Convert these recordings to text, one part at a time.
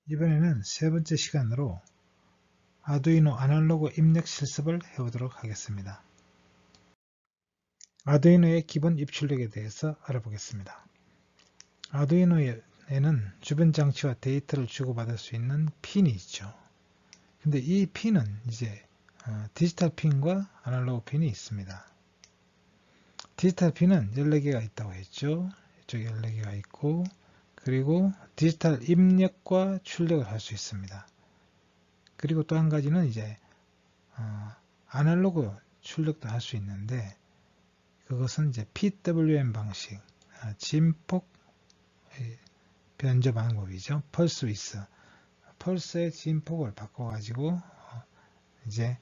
이번에는 세 번째 시간으로 아두이노 아날로그 입력 실습을 해보도록 하겠습니다. 아두이노의 기본 입출력에 대해서 알아보겠습니다. 아두이노에는 주변 장치와 데이터를 주고받을 수 있는 핀이 있죠. 근데 이 핀은 이제 디지털 핀과 아날로그 핀이 있습니다. 디지털 핀은 14개가 있다고 했죠. 이쪽에 14개가 있고, 그리고 디지털 입력과 출력을 할 수 있습니다. 그리고 또 한 가지는 이제 아날로그 출력도 할 수 있는데, 그것은 이제 PWM 방식, 진폭 변조 방법이죠. 펄스 위스, 펄스의 진폭을 바꿔가지고 이제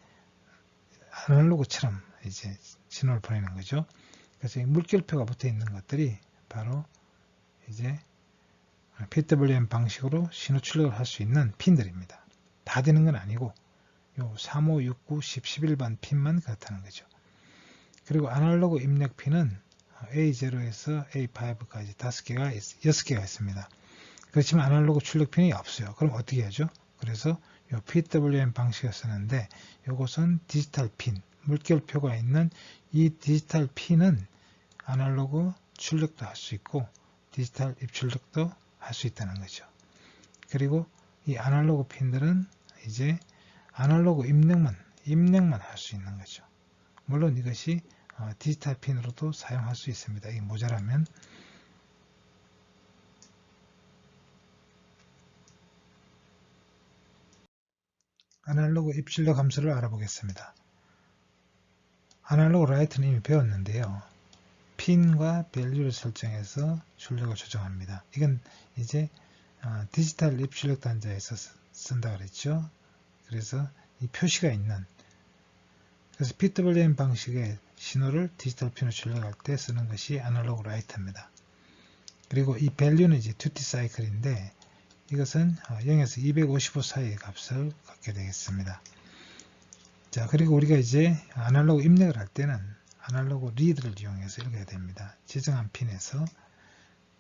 아날로그처럼 이제 신호를 보내는 거죠. 그래서 물결표가 붙어 있는 것들이 바로 이제 PWM 방식으로 신호 출력을 할 수 있는 핀들입니다. 다 되는 건 아니고 요 3, 5, 6, 9, 10, 11번 핀만 그렇다는 거죠. 그리고 아날로그 입력 핀은 A0에서 A5까지 6개가 있습니다. 그렇지만 아날로그 출력 핀이 없어요. 그럼 어떻게 하죠? 그래서 이 PWM 방식을 쓰는데 이것은 디지털 핀, 물결표가 있는 이 디지털 핀은 아날로그 출력도 할 수 있고 디지털 입출력도 할 수 있다는 거죠. 그리고 이 아날로그 핀들은 이제 아날로그 입력만 할 수 있는 거죠. 물론 이것이 디지털 핀으로도 사용할 수 있습니다. 이게 모자라면. 아날로그 입출력 함수를 알아보겠습니다. 아날로그 라이트는 이미 배웠는데요. 핀과 밸류를 설정해서 출력을 조정합니다. 이건 이제 디지털 입출력 단자에서 쓴다 그랬죠. 그래서 이 표시가 있는, 그래서 PWM 방식의 신호를 디지털 핀으로 출력할 때 쓰는 것이 아날로그 라이트입니다. 그리고 이 밸류는 이제 듀티 사이클인데 이것은 0에서 255 사이의 값을 갖게 되겠습니다. 자, 그리고 우리가 이제 아날로그 입력을 할 때는 아날로그 리드를 이용해서 읽어야 됩니다. 지정한 핀에서.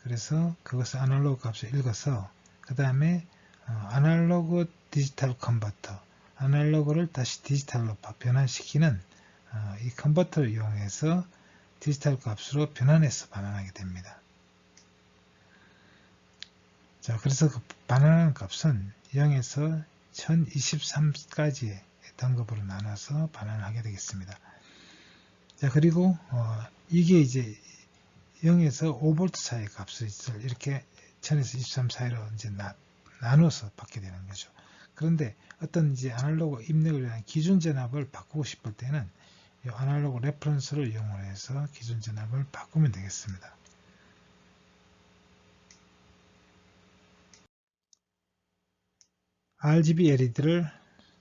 그래서 그것을 아날로그 값을 읽어서 그 다음에 아날로그 디지털 컨버터, 아날로그를 다시 디지털로 변환시키는 이 컨버터를 이용해서 디지털 값으로 변환해서 반환하게 됩니다. 자, 그래서 그 반환하는 값은 0에서 1023까지의 등급으로 나눠서 반환을 하게 되겠습니다. 자, 그리고 이게 이제 0에서 5V 사이의 값을 이렇게 1000에서 23 사이로 이제 나눠서 받게 되는 거죠. 그런데 어떤 이제 아날로그 입력을 위한 기준 전압을 바꾸고 싶을 때는 이 아날로그 레퍼런스를 이용해서 기준 전압을 바꾸면 되겠습니다. RGB LED를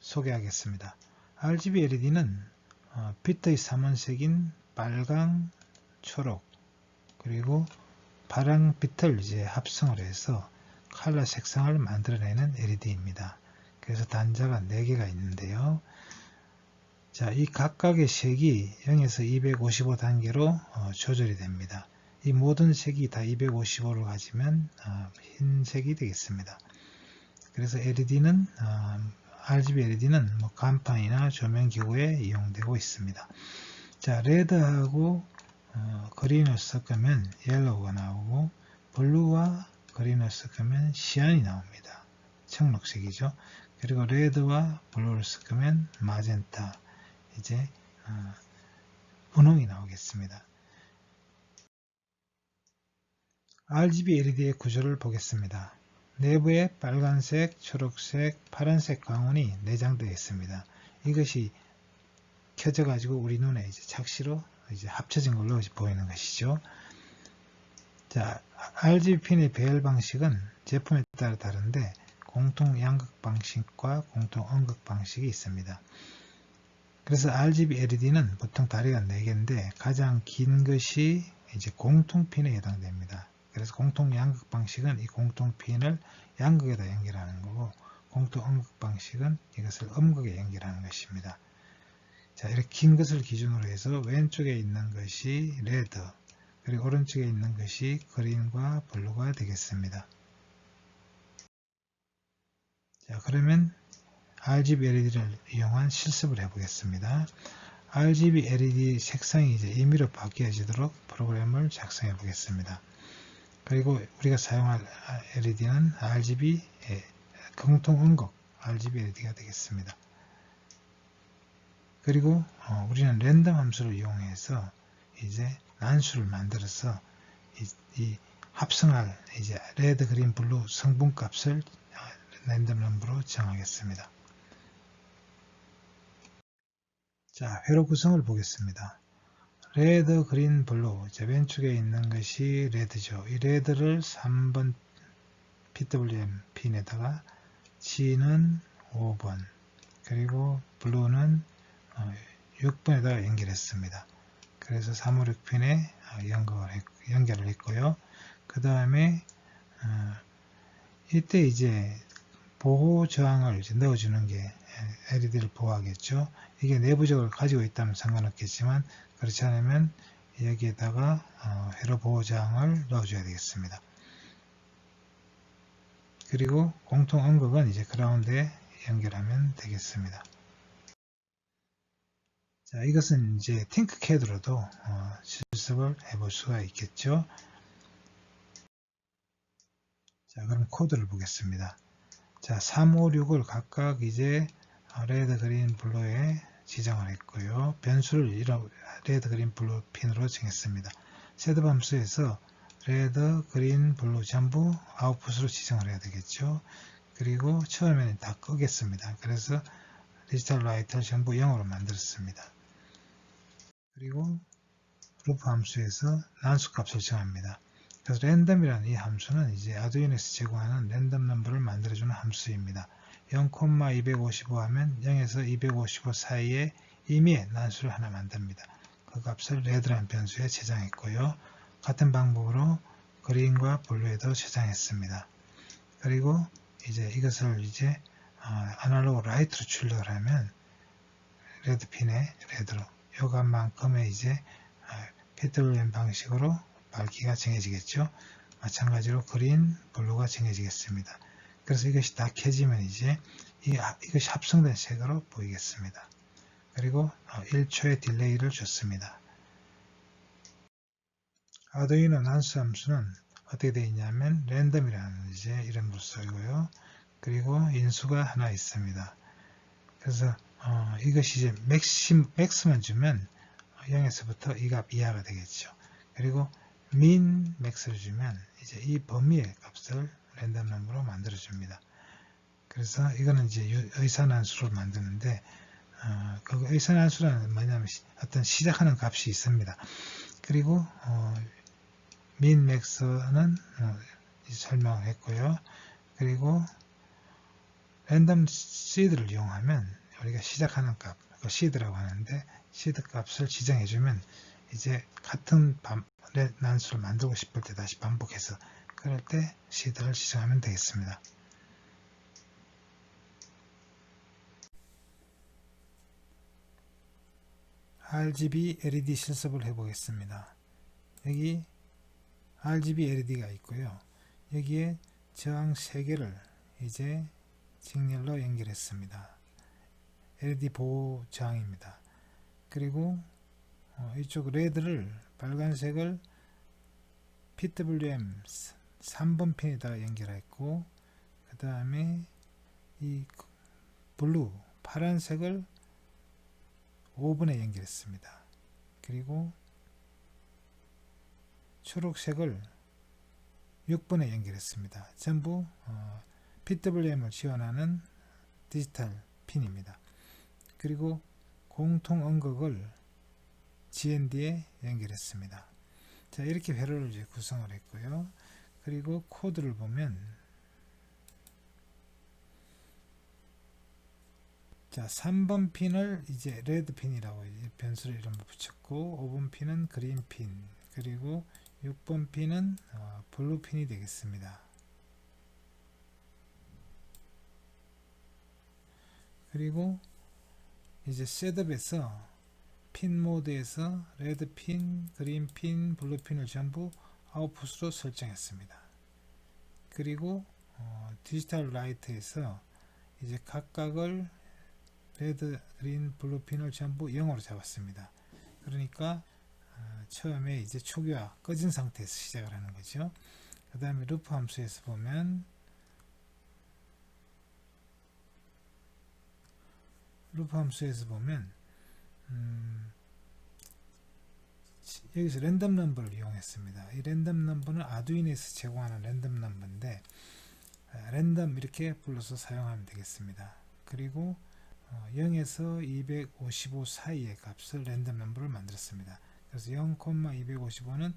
소개하겠습니다. RGB LED는 빛의 삼원색인 빨강, 초록, 그리고 파랑빛을 이제 합성을 해서 컬러 색상을 만들어내는 LED입니다. 그래서 단자가 4개가 있는데요. 자, 이 각각의 색이 0에서 255 단계로 조절이 됩니다. 이 모든 색이 다 255를 가지면 흰색이 되겠습니다. 그래서 LED는 RGB LED는 간판이나 조명기구에 이용되고 있습니다. 자, 레드하고 그린을 섞으면 옐로우가 나오고 블루와 그린을 섞으면 시안이 나옵니다. 청록색이죠. 그리고 레드와 블루를 섞으면 마젠타, 이제 분홍이 나오겠습니다. RGB LED의 구조를 보겠습니다. 내부에 빨간색, 초록색, 파란색 광원이 내장되어 있습니다. 이것이 켜져 가지고 우리 눈에 이제 착시로 이제 합쳐진 걸로 보이는 것이죠. 자, RGB 핀의 배열 방식은 제품에 따라 다른데 공통 양극 방식과 공통 음극 방식이 있습니다. 그래서 RGB LED는 보통 다리가 4개인데 가장 긴 것이 이제 공통 핀에 해당됩니다. 그래서 공통 양극 방식은 이 공통 핀을 양극에다 연결하는 거고 공통 음극 방식은 이것을 음극에 연결하는 것입니다. 자, 이렇게 긴 것을 기준으로 해서 왼쪽에 있는 것이 레드, 그리고 오른쪽에 있는 것이 그린과 블루가 되겠습니다. 그러면 RGB LED를 이용한 실습을 해보겠습니다. RGB LED 색상이 이제 임의로 바뀌어지도록 프로그램을 작성해 보겠습니다. 그리고 우리가 사용할 LED는 RGB 공통 음극 RGB LED가 되겠습니다. 그리고 우리는 랜덤 함수를 이용해서 이제 난수를 만들어서 이 합성할 이제 레드, 그린, 블루 성분값을 랜덤 넘버로 정하겠습니다. 자, 회로 구성을 보겠습니다. 레드, 그린, 블루. 왼쪽에 있는 것이 레드죠. 이 레드를 3번 PWM 핀에다가, G는 5번, 그리고 블루는 6번에다가 연결했습니다. 그래서 356핀에 연결을 했고요. 그 다음에 이때 이제 보호 저항을 이제 넣어주는 게 LED를 보호하겠죠. 이게 내부적으로 가지고 있다면 상관없겠지만 그렇지 않으면 여기에다가 회로 보호 저항을 넣어줘야 되겠습니다. 그리고 공통 음극은 이제 그라운드에 연결하면 되겠습니다. 자, 이것은 이제 팅크캐드로도 실습을 해볼 수가 있겠죠. 자, 그럼 코드를 보겠습니다. 자, 3, 5, 6을 각각 이제 레드, 그린, 블루에 지정을 했고요. 변수를 레드, 그린, 블루 핀으로 정했습니다. 셋업 함수에서 레드, 그린, 블루 전부 아웃풋으로 지정을 해야 되겠죠. 그리고 처음에는 다 끄겠습니다. 그래서 디지털 라이트를 전부 0으로 만들었습니다. 그리고 루프 함수에서 난수 값을 정합니다. 그래서 랜덤이라는 이 함수는 이제 아두이노에서 제공하는 랜덤 넘버를 만들어주는 함수입니다. 0,255 하면 0에서 255 사이에 임의의 난수를 하나 만듭니다. 그 값을 레드라는 변수에 저장했고요. 같은 방법으로 그린과 블루에도 저장했습니다. 그리고 이제 이것을 이제 아날로그 라이트로 출력을 하면 레드 핀에 레드로 요 값만큼의 이제 PWM 방식으로 밝기가 정해지겠죠. 마찬가지로 그린, 블루가 정해지겠습니다. 그래서 이것이 다 켜지면 이제 이것이 합성된 색으로 보이겠습니다. 그리고 1초의 딜레이를 줬습니다. 아두이노 난수 함수는 어떻게 되어 있냐면 랜덤이라는 이제 이름으로 쓰이고요. 그리고 인수가 하나 있습니다. 그래서 이것이 이제 맥스만 주면 0에서부터 이 값 이하가 되겠죠. 그리고 min max를 주면 이제 이 범위의 값을 랜덤 넘버로 만들어 줍니다. 그래서 이거는 이제 의사난수로 만드는데 그 의사난수라는 뭐냐면 어떤 시작하는 값이 있습니다. 그리고 min max는 설명을 했고요. 그리고 랜덤 시드를 이용하면 우리가 시작하는 값, 그 시드라고 하는데 시드 값을 지정해주면 이제 같은 난수를 만들고 싶을 때 다시 반복해서 그럴 때 시드를 지정하면 되겠습니다. RGB LED 실습을 해보겠습니다. 여기 RGB LED가 있고요. 여기에 저항 3개를 이제 직렬로 연결했습니다. LED 보호 저항입니다. 그리고 이쪽 레드를 빨간색을 PWM 3번 핀에다 연결했고 그 다음에 이 블루 파란색을 5번에 연결했습니다. 그리고 초록색을 6번에 연결했습니다. 전부 PWM을 지원하는 디지털 핀입니다. 그리고 공통 음극을 GND에 연결했습니다. 자, 이렇게 회로를 이제 구성을 했고요. 그리고 코드를 보면 자, 3번 핀을 이제 레드 핀이라고 변수를 이름을 붙였고 5번 핀은 그린 핀, 그리고 6번 핀은 블루 핀이 되겠습니다. 그리고 이제 셋업에서 핀 모드에서 레드 핀, 그린 핀, 블루 핀을 전부 아웃풋으로 설정했습니다. 그리고 디지털 라이트에서 이제 각각을 레드, 그린, 블루 핀을 전부 0으로 잡았습니다. 그러니까 처음에 이제 초기화 꺼진 상태에서 시작을 하는 거죠. 그 다음에 루프 함수에서 보면 여기서 랜덤 넘버를 이용했습니다. 이 랜덤 넘버는 아두이노에서 제공하는 랜덤 넘버인데 랜덤 이렇게 불러서 사용하면 되겠습니다. 그리고 0에서 255 사이의 값을 랜덤 넘버를 만들었습니다. 그래서 0,255는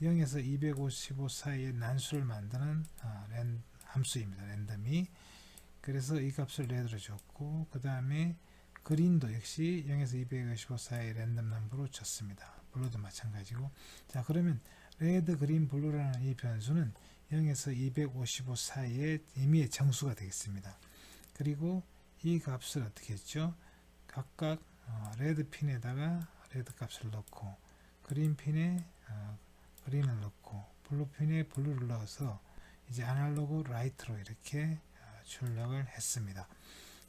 0에서 255 사이의 난수를 만드는 함수입니다. 랜덤이. 그래서 이 값을 레드로 줬고, 그 다음에 그린도 역시 0에서 255 사이의 랜덤 넘버로 줬습니다. 블루도 마찬가지고. 자, 그러면 레드, 그린, 블루라는 이 변수는 0에서 255 사이의 임의의 정수가 되겠습니다. 그리고 이 값을 어떻게 했죠? 각각 레드 핀에다가 레드 값을 넣고, 그린 핀에 그린을 넣고, 블루 핀에 블루를 넣어서 이제 아날로그 라이트로 이렇게 출력을 했습니다.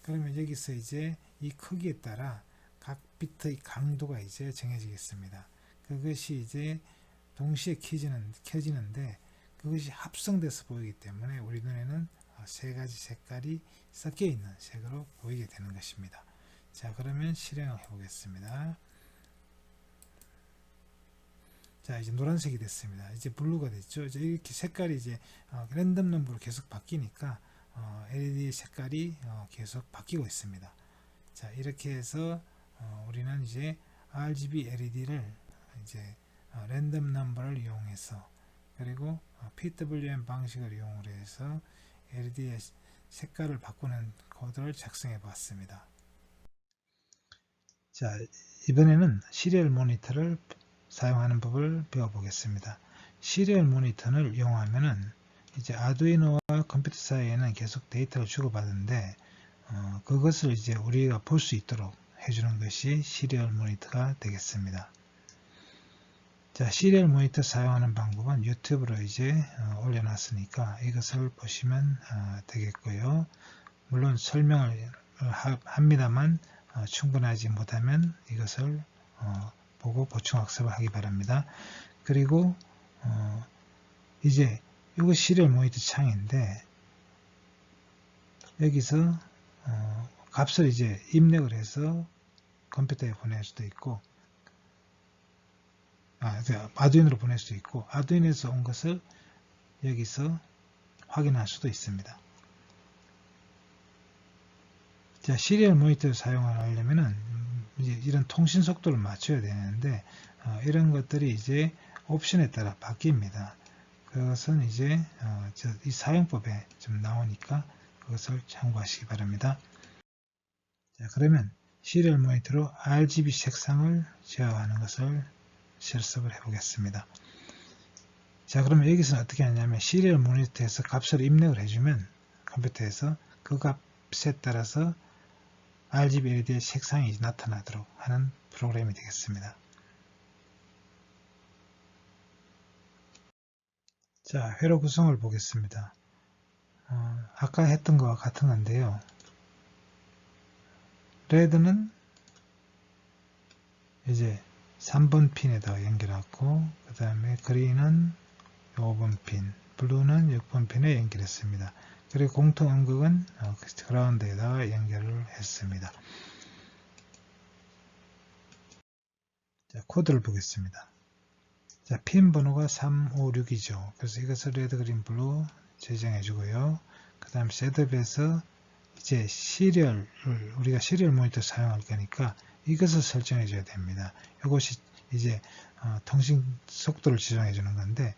그러면 여기서 이제 이 크기에 따라 각 비트의 강도가 이제 정해지겠습니다. 그것이 이제 동시에 켜지는데 그것이 합성돼서 보이기 때문에 우리 눈에는 세 가지 색깔이 섞여 있는 색으로 보이게 되는 것입니다. 자, 그러면 실행을 해보겠습니다. 자, 이제 노란색이 됐습니다. 이제 블루가 됐죠. 이제 이렇게 색깔이 이제 랜덤 넘버로 계속 바뀌니까 LED 색깔이 계속 바뀌고 있습니다. 자, 이렇게 해서 우리는 이제 RGB LED를 이제 랜덤 넘버를 이용해서 그리고 PWM 방식을 이용으로 해서 LED의 색깔을 바꾸는 코드를 작성해 봤습니다. 자, 이번에는 시리얼 모니터를 사용하는 법을 배워보겠습니다. 시리얼 모니터를 이용하면은 이제 아두이노와 컴퓨터 사이에는 계속 데이터를 주고받는데 그것을 이제 우리가 볼 수 있도록 해주는 것이 시리얼 모니터가 되겠습니다. 자, 시리얼 모니터 사용하는 방법은 유튜브로 이제 올려놨으니까 이것을 보시면 되겠고요. 물론 설명을 합니다만 충분하지 못하면 이것을 보고 보충 학습을 하기 바랍니다. 그리고 이제 이거 시리얼 모니터 창인데 여기서 값을 이제 입력을 해서 컴퓨터에 보낼 수도 있고 아두이노로 보낼 수도 있고 아두이노에서 온 것을 여기서 확인할 수도 있습니다. 자, 시리얼 모니터를 사용을 하려면은 이제 이런 통신 속도를 맞춰야 되는데 이런 것들이 이제 옵션에 따라 바뀝니다. 그것은 이제 이 사용법에 좀 나오니까 그것을 참고하시기 바랍니다. 자, 그러면 시리얼 모니터로 RGB 색상을 제어하는 것을 실습을 해 보겠습니다. 자, 그러면 여기서는 어떻게 하냐면 시리얼 모니터에서 값을 입력을 해주면 컴퓨터에서 그 값에 따라서 RGB LED의 색상이 나타나도록 하는 프로그램이 되겠습니다. 자, 회로 구성을 보겠습니다. 아까 했던 것과 같은 건데요. 레드는 이제 3번 핀에다가 연결하고 그 다음에 그린은 5번 핀, 블루는 6번 핀에 연결했습니다. 그리고 공통 음극은 그라운드에다가 연결을 했습니다. 자, 코드를 보겠습니다. 자, 핀 번호가 356이죠. 그래서 이것을 레드, 그린, 블루 지정해 주고요. 그 다음 셋업에서 이제 우리가 시리얼 모니터 사용할 거니까 이것을 설정해 줘야 됩니다. 이것이 이제 통신 속도를 지정해 주는 건데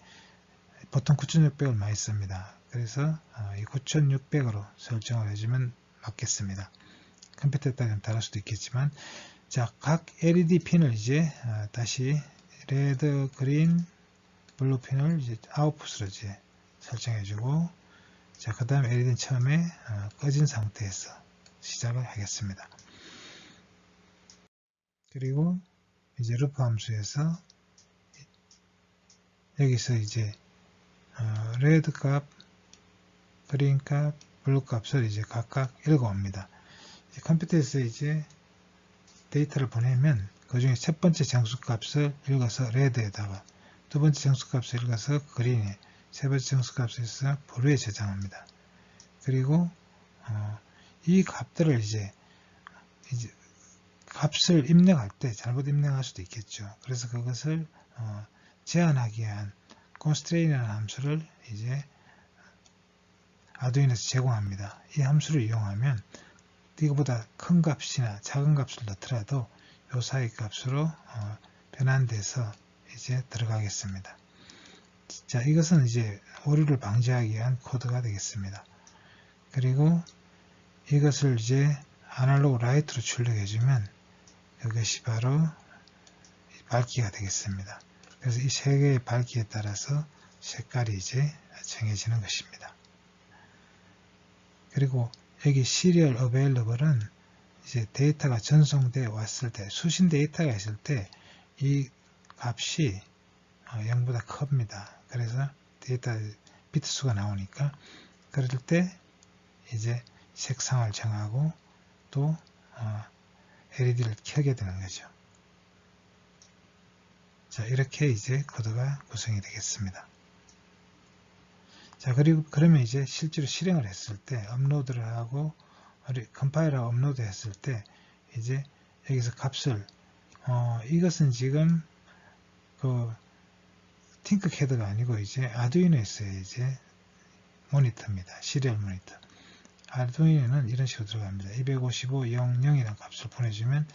보통 9600을 많이 씁니다. 그래서 이 9600으로 설정을 해주면 맞겠습니다. 컴퓨터에 따라 좀 다를 수도 있겠지만 자, 각 LED 핀을 이제 다시 레드, 그린, 블루 핀을 이제 아웃풋으로 이제 설정해 주고 자, 그 다음에 LED는 처음에 꺼진 상태에서 시작을 하겠습니다. 그리고 이제 루프 함수에서 여기서 이제 레드 값, 그린 값, 블루 값을 이제 각각 읽어옵니다. 이제 컴퓨터에서 이제 데이터를 보내면 그 중에 첫 번째 정수값을 읽어서 레드에다가, 두 번째 정수값을 읽어서 그린에, 세 번째 정수값을 읽어서 블루에 저장합니다. 그리고 이 값들을 이제 값을 입력할 때 잘못 입력할 수도 있겠죠. 그래서 그것을 제한하기 위한 constraint이라는 함수를 이제 아두이노에서 제공합니다. 이 함수를 이용하면 이거보다 큰 값이나 작은 값을 넣더라도 요 사이 값으로 변환돼서 이제 들어가겠습니다. 자, 이것은 이제 오류를 방지하기 위한 코드가 되겠습니다. 그리고 이것을 이제 아날로그 라이트로 출력해주면 이것이 바로 밝기가 되겠습니다. 그래서 이 세 개의 밝기에 따라서 색깔이 이제 정해지는 것입니다. 그리고 여기 Serial Available은 이제 데이터가 전송되어 왔을 때, 수신 데이터가 있을 때 이 값이 0보다 큽니다. 그래서 데이터 비트 수가 나오니까 그럴 때 이제 색상을 정하고 또 LED를 켜게 되는 거죠. 자, 이렇게 이제 코드가 구성이 되겠습니다. 자, 그리고 그러면 이제 실제로 실행을 했을 때 업로드를 하고 컴파일하고 업로드 했을 때 이제 여기서 값을 이것은 지금 그 팅크캐드가 아니고 이제 아두이노에서의 이제 모니터입니다. 시리얼 모니터. 아두이노는 이런 식으로 들어갑니다. 255.00이라는 값을 보내주면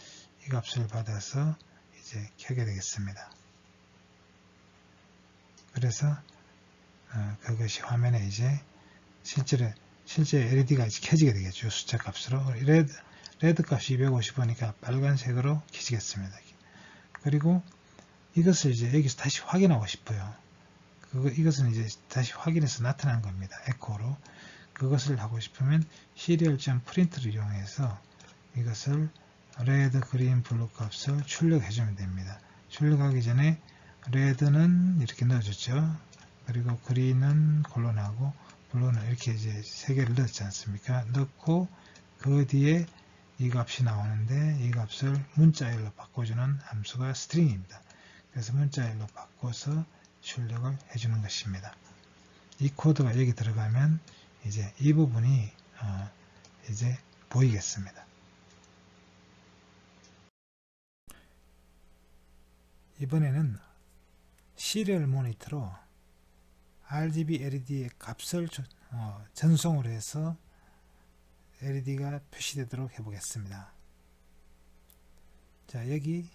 이 값을 받아서 이제 켜게 되겠습니다. 그래서 그것이 화면에 이제 실제 LED가 이제 켜지게 되겠죠. 숫자 값으로. 레드 값이 255니까 빨간색으로 켜지겠습니다. 그리고 이것을 이제 여기서 다시 확인하고 싶어요. 이것은 이제 다시 확인해서 나타난 겁니다. 에코로. 그것을 하고 싶으면 serial.print를 이용해서 이것을 레드, 그린, 블루 값을 출력해주면 됩니다. 출력하기 전에 레드는 이렇게 넣어줬죠. 그리고 그린은 콜론하고 블루는 이렇게 이제 세 개를 넣었지 않습니까? 넣고 그 뒤에 이 값이 나오는데 이 값을 문자열로 바꿔주는 함수가 string입니다. 그래서 문자열로 바꿔서 출력을 해주는 것입니다. 이 코드가 여기 들어가면 이제 이 부분이 이제 보이겠습니다. 이번에는 시리얼 모니터로 RGB LED의 값을 전송을 해서 LED가 표시되도록 해보겠습니다. 자, 여기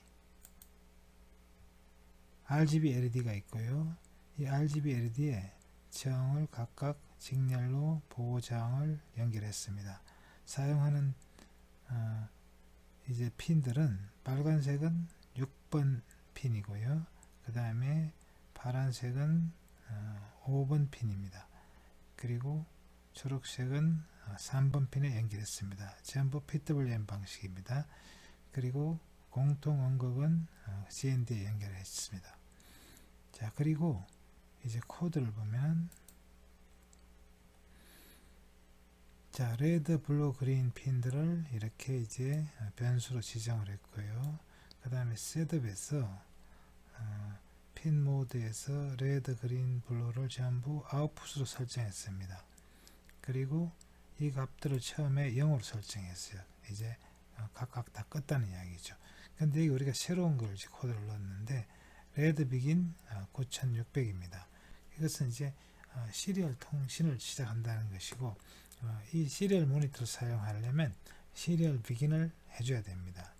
RGB LED가 있고요. 이 RGB LED에 저항을 각각 직렬로 보호 저항을 연결했습니다. 사용하는 이제 핀들은 빨간색은 6번 핀이고요. 그 다음에 파란색은 5번 핀입니다. 그리고 초록색은 3번 핀에 연결했습니다. 전부 PWM 방식입니다. 그리고 공통 원극은 CND에 연결했습니다. 자, 그리고 이제 코드를 보면 자, 레드, 블루, 그린 핀들을 이렇게 이제 변수로 지정을 했고요. 그 다음에 셋업에서 핀 모드에서 레드, 그린, 블루를 전부 아웃풋으로 설정했습니다. 그리고 이 값들을 처음에 0으로 설정했어요. 이제 각각 다 껐다는 이야기죠. 근데 우리가 새로운 걸 이제 코드를 넣었는데 레드 비긴 9600입니다. 이것은 이제 시리얼 통신을 시작한다는 것이고 이 시리얼 모니터를 사용하려면 시리얼 비긴을 해줘야 됩니다.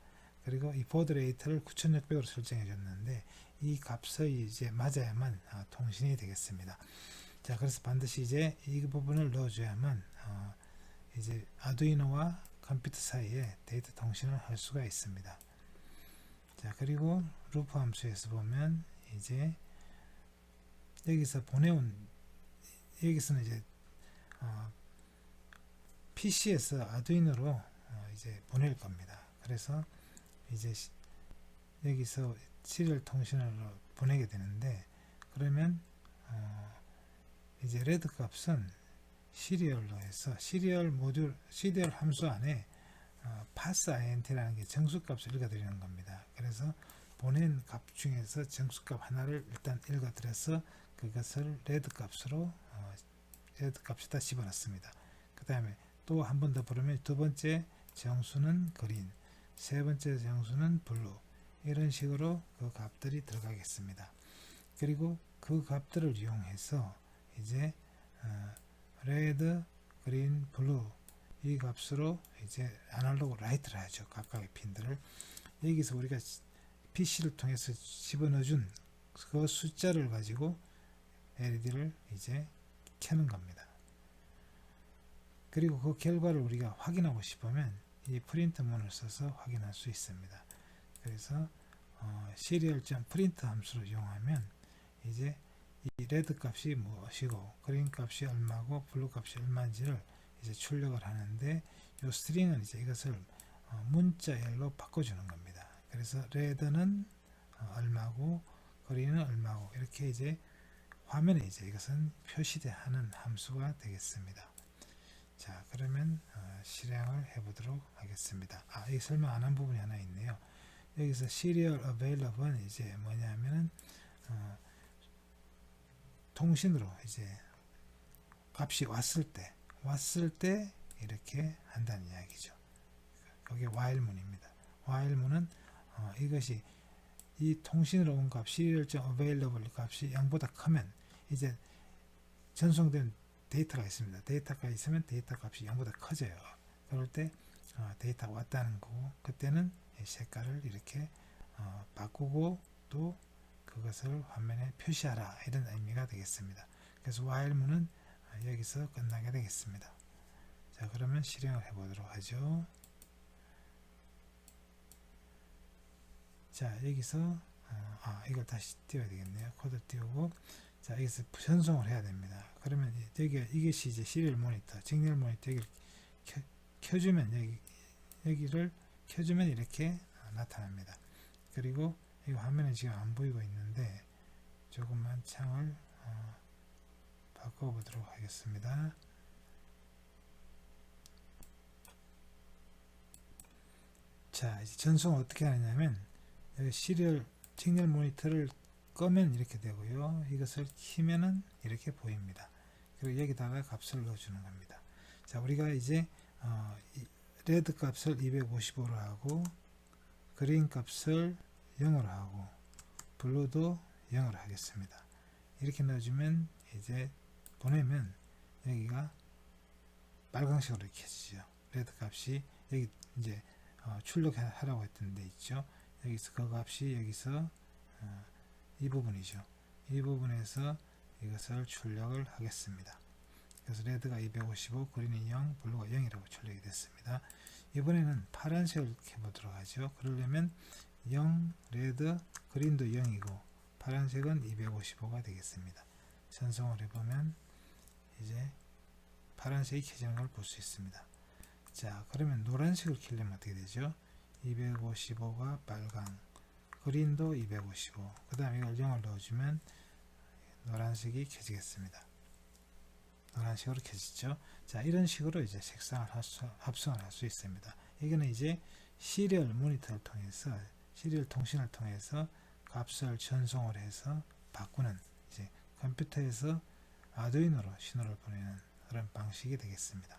그리고 이 보드 레이트를 9600으로 설정해 줬는데 이 값이 이제 맞아야만 통신이 되겠습니다. 자, 그래서 반드시 이제 이 부분을 넣어줘야만 이제 아두이노와 컴퓨터 사이에 데이터 통신을 할 수가 있습니다. 자, 그리고 루프 함수에서 보면 이제 여기서 여기서는 이제 PC에서 아두이노로 이제 보낼 겁니다. 그래서 이제 여기서 시리얼 통신으로 보내게 되는데 그러면 이제 레드 값은 시리얼로 해서 시리얼 모듈, 시리얼 함수 안에 passInt라는 게 정수값을 읽어드리는 겁니다. 그래서 보낸 값 중에서 정수값 하나를 일단 읽어드려서 그것을 레드 값으로 레드 값에다 집어넣습니다. 그 다음에 또 한 번 더 부르면 두 번째 정수는 그린, 세 번째 정수는 블루, 이런 식으로 그 값들이 들어가겠습니다. 그리고 그 값들을 이용해서 이제 레드, 그린, 블루 이 값으로 이제 아날로그 라이트를 하죠. 각각의 핀들을. 여기서 우리가 PC를 통해서 집어넣어준 그 숫자를 가지고 LED를 이제 켜는 겁니다. 그리고 그 결과를 우리가 확인하고 싶으면 이 프린트 문을 써서 확인할 수 있습니다. 그래서 serial.print 함수를 이용하면 이제 이 레드 값이 무엇이고 그린 값이 얼마고 블루 값이 얼마인지를 이제 출력을 하는데 이 스트링은 이제 이것을 문자열로 바꿔주는 겁니다. 그래서 레드는 얼마고 그린은 얼마고 이렇게 이제 화면에 이제 이것은 표시하는 함수가 되겠습니다. 자, 그러면 실행을 해보도록 하겠습니다. 이 설명 안 한 부분이 하나 있네요. 여기서 serial available은 이제 뭐냐면은 통신으로 이제 값이 왔을 때 이렇게 한다는 이야기죠. 그게 while문입니다. while문은 이것이 이 통신으로 온 값 serial.available 값이 0보다 크면 이제 전송된 데이터가 있습니다. 데이터가 있으면 데이터 값이 0보다 커져요. 그럴 때 데이터가 왔다는 거고 그때는 색깔을 이렇게 바꾸고 또 그것을 화면에 표시하라 이런 의미가 되겠습니다. 그래서 while문은 여기서 끝나게 되겠습니다. 자, 그러면 실행을 해보도록 하죠. 자, 여기서 이걸 다시 띄워야 되겠네요. 코드 띄우고 자, 여기서 전송을 해야 됩니다. 그러면 이것이 이제 시리얼 모니터, 직렬 모니터 여기를 켜주면 여기를 켜주면 이렇게 나타납니다. 그리고 이 화면에 지금 안 보이고 있는데 조금만 창을 바꿔보도록 하겠습니다. 자, 이제 전송을 어떻게 하느냐면 여기 시리얼 직렬 모니터를 끄면 이렇게 되고요. 이것을 키면은 이렇게 보입니다. 그리고 여기다가 값을 넣어주는 겁니다. 자, 우리가 이제 레드 값을 255로 하고 그린 값을 0으로 하고 블루도 0으로 하겠습니다. 이렇게 넣어주면 이제 보내면 여기가 빨간색으로 켜지죠. 레드 값이 여기 이제 출력하라고 했던 데 있죠. 여기서 그 값이 여기서 이 부분이죠. 이 부분에서 이것을 출력을 하겠습니다. 그래서 레드가 255, 그린이 0, 블루가 0이라고 출력이 됐습니다. 이번에는 파란색을 켜보도록 하죠. 그러려면 0, 레드, 그린도 0이고 파란색은 255가 되겠습니다. 전송을 해보면 이제 파란색이 켜지는 걸 볼 수 있습니다. 자, 그러면 노란색을 켜려면 어떻게 되죠? 255가 빨강, 그린도 255, 그 다음에 이걸 0을 넣어주면 노란색이 켜지겠습니다. 노란색으로 켜지죠. 자, 이런 식으로 이제 색상을 합성을 할 수 있습니다. 이거는 이제 시리얼 모니터를 통해서, 시리얼 통신을 통해서 값을 전송을 해서 바꾸는 이제 컴퓨터에서 아두이노로 신호를 보내는 그런 방식이 되겠습니다.